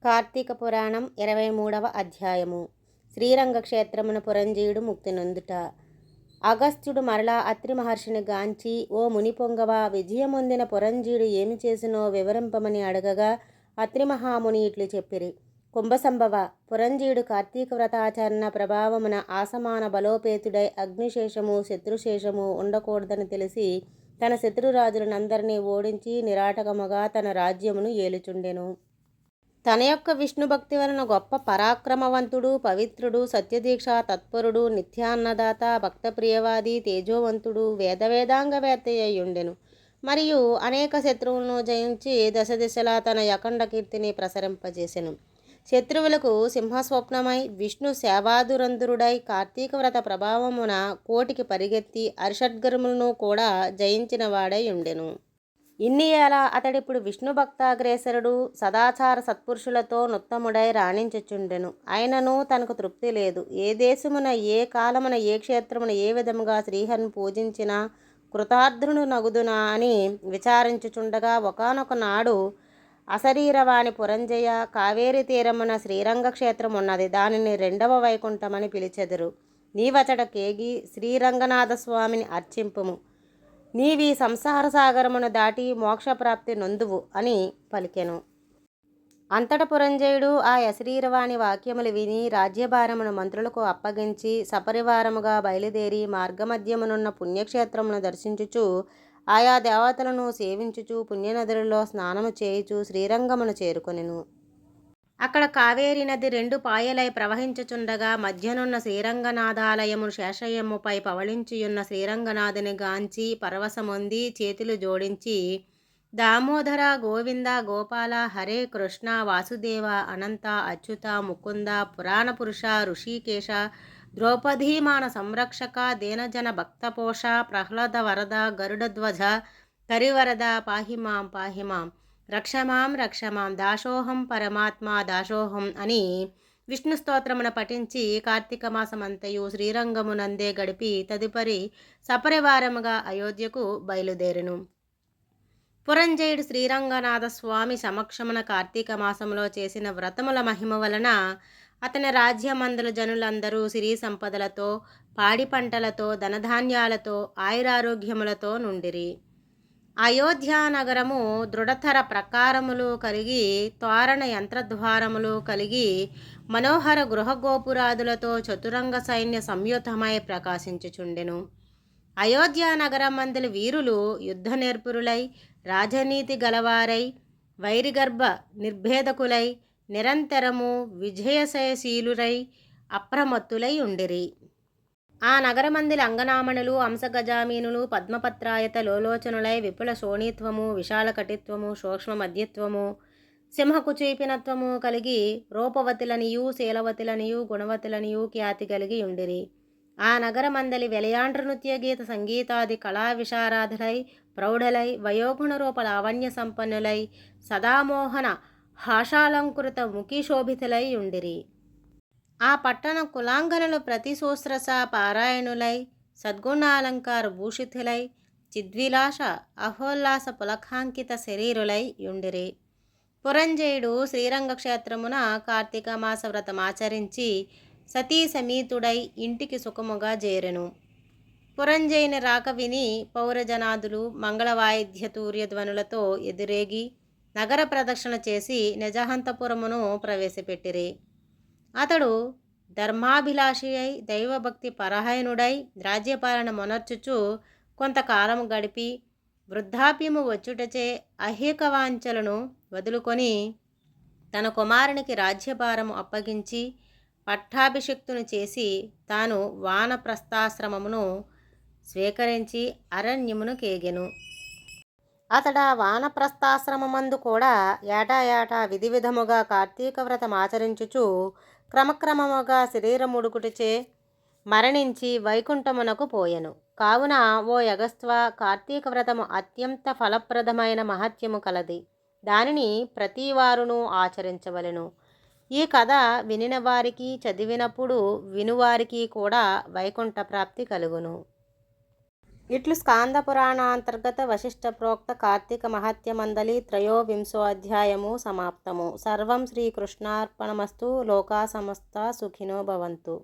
కార్తీక పురాణం 23వ అధ్యాయము. శ్రీరంగ క్షేత్రమున పురంజీయుడు ముక్తి నొందుట. అగస్త్యుడు మరలా అత్రి మహర్షిని గాంచి, ఓ మునిపొంగవ, విజయమొందిన పురంజీయుడు ఏమి చేసినో వివరింపమని అడగగా అత్రి మహాముని ఇట్లు చెప్పిరి. కుంభసంభవ, పురంజీయుడు కార్తీక వ్రతాచరణ ప్రభావమున ఆసమాన బలోపేతుడై అగ్నిశేషము శత్రుశేషము ఉండకూడదని తెలిసి తన శత్రురాజులనందరినీ ఓడించి నిరాటకముగా తన రాజ్యమును ఏలుచుండెను. తన యొక్క విష్ణుభక్తి వలన గొప్ప పరాక్రమవంతుడు, పవిత్రుడు, సత్యదీక్ష తత్పరుడు, నిత్యాన్నదాత, భక్తప్రియవాది, తేజోవంతుడు, వేదాంగవేత్త అయ్యుండెను. మరియు అనేక శత్రువులను జయించి దశ దిశలా తన అఖండ కీర్తిని ప్రసరింపజేసెను. శత్రువులకు సింహస్వప్నమై విష్ణు సేవాదురంధురుడై కార్తీక వ్రత ప్రభావమున కోటికి పరిగెత్తి అరిషడ్గరుములను కూడా జయించిన వాడై ఉండెను. ఇన్ని ఏళ అతడిప్పుడు విష్ణు భక్తాగ్రేసరుడు, సదాచార సత్పురుషులతో నుత్తముడై రాణించుచుండెను. అయినను తనకు తృప్తి లేదు. ఏ దేశమున, ఏ కాలమున, ఏ క్షేత్రమున ఏ విధముగా శ్రీహరిని పూజించినా కృతార్థును నగుదునా అని విచారించుచుండగా ఒకానొక నాడు అశరీరవాణి పురంజయ, కావేరీ తీరమున శ్రీరంగ క్షేత్రం ఉన్నది. దానిని రెండవ వైకుంఠమని పిలిచెదరు. నీవచట కేగి శ్రీరంగనాథస్వామిని అర్చింపుము. నీవీ సంసార సాగరమును దాటి మోక్షప్రాప్తి నొందువు అని పలికెను. అంతట పురంజయుడు ఆ అశరీరవాణి వాక్యములు విని రాజ్యభారమును మంత్రులకు అప్పగించి సపరివారముగా బయలుదేరి మార్గమధ్యమునున్న పుణ్యక్షేత్రమును దర్శించుచు ఆయా దేవతలను సేవించుచు పుణ్యనదులలో స్నానము చేయుచు శ్రీరంగమును చేరుకొనెను. అక్కడ కావేరీ నది రెండు పాయలై ప్రవహించుచుండగా మధ్యనున్న శ్రీరంగనాథాలయము శేషయ్యముపై పవళించియున్న శ్రీరంగనాథుని గాంచి పరవశమొంది చేతులు జోడించి, దామోదర, గోవింద, గోపాల, హరే కృష్ణ, వాసుదేవ, అనంత, అచ్యుత, ముకుంద, పురాణ పురుష, ఋషికేశ, ద్రౌపదీమాన సంరక్షక, దీనజన భక్తపోష, ప్రహ్లాద వరద, గరుడధ్వజ, కరివరద, పాహిమాం పాహిమాం, రక్షమాం రక్షమాం, దాసోహం పరమాత్మ దాసోహం అని విష్ణు స్తోత్రమున పఠించి కార్తీక మాసమంతయు శ్రీరంగమునందే గడిపి తదుపరి సపరివారముగా అయోధ్యకు బయలుదేరెను. పురంజయుడు శ్రీరంగనాథ స్వామి సమక్షమున కార్తీక మాసములో చేసిన వ్రతముల మహిమ వలన అతని రాజ్యమందుల జనులందరూ సిరి సంపదలతో, పాడి పంటలతో, ధనధాన్యాలతో, ఆయురారోగ్యములతో నుండిరి. అయోధ్యానగరము దృఢతర ప్రకారములు కలిగి, తోరణ యంత్రద్వారములు కలిగి, మనోహర గృహగోపురాదులతో చతురంగ సైన్య సంయుతమై ప్రకాశించుచుండెను. అయోధ్యానగరమందలి వీరులు యుద్ధ నేర్పురులై, రాజనీతి గలవారై, వైరిగర్భ నిర్భేదకులై, నిరంతరము విజయశయశీలురై, అప్రమత్తులై ఉండిరి. ఆ నగరమందిల అంగనామణులు అంశగజామీనులు పద్మపత్రాయత లోలోచనులై విపుల శోణీత్వము, విశాల కటిత్వము, సూక్ష్మ మధ్యత్వము, సింహకుచీపినత్వము కలిగి రూపవతులనియు, శీలవతులనియు, గుణవతులనియు ఖ్యాతి కలిగి ఉండిరి. ఆ నగరమందలి వెలయాండ్ర నృత్య గీత సంగీతాది కళా విశారాధులై, ప్రౌఢలై, వయోగుణ రూప లావణ్య సంపన్నులై, సదామోహన హాషాలంకృత ముఖీశోభితులై ఉండిరి. ఆ పట్టణ కులాంగనులు ప్రతి శుశ్రూష పారాయణులై, సద్గుణాలంకార భూషితులై, చిద్విలాస అహోల్లాస పులకాంకిత శరీరులై ఉండిరి. పురంజయుడు శ్రీరంగ క్షేత్రమున కార్తీక మాస వ్రతమాచరించి సతీ సమేతుడై ఇంటికి సుఖముగా చేరెను. పురంజయుని రాక విని పౌరజనాదులు మంగళవాయిద్య తూర్యధ్వనులతో ఎదురేగి నగర ప్రదక్షిణ చేసి నిజహంతపురమును ప్రవేశపెట్టిరి. అతడు ధర్మాభిలాషి అయి దైవభక్తి పరాయణుడై రాజ్యపాలన మొనర్చుచు కొంతకాలము గడిపి వృద్ధాప్యము వచ్చుటచే అహేకవాంఛలను వదులుకొని తన కుమారునికి రాజ్యభారము అప్పగించి పట్టాభిషిక్తుని చేసి తాను వానప్రస్థాశ్రమమును స్వీకరించి అరణ్యమును కేగెను. అతడా వానప్రస్థాశ్రమమందు కూడా ఏటా విధి విధముగా కార్తీక వ్రతమాచరించుచు క్రమక్రమముగా శరీరముడుకుటచే మరణించి వైకుంఠమునకు పోయెను. కావున ఓ యగస్త్వ, కార్తీక వ్రతము అత్యంత ఫలప్రదమైన మహత్యము కలది. దానిని ప్రతివారును ఆచరించవలెను. ఈ కథ వినిన వారికి, చదివినప్పుడు వినువారికి కూడా వైకుంఠ ప్రాప్తి కలుగును. ఇట్లు స్కాంద పురాణాంతర్గత వశిష్ఠ ప్రోక్త కార్తీక మహత్య మండలి త్రయోవింశో అధ్యాయము సమాప్తము. సర్వం శ్రీకృష్ణార్పణమస్తు. లోకా సమస్త సుఖినో భవంతు.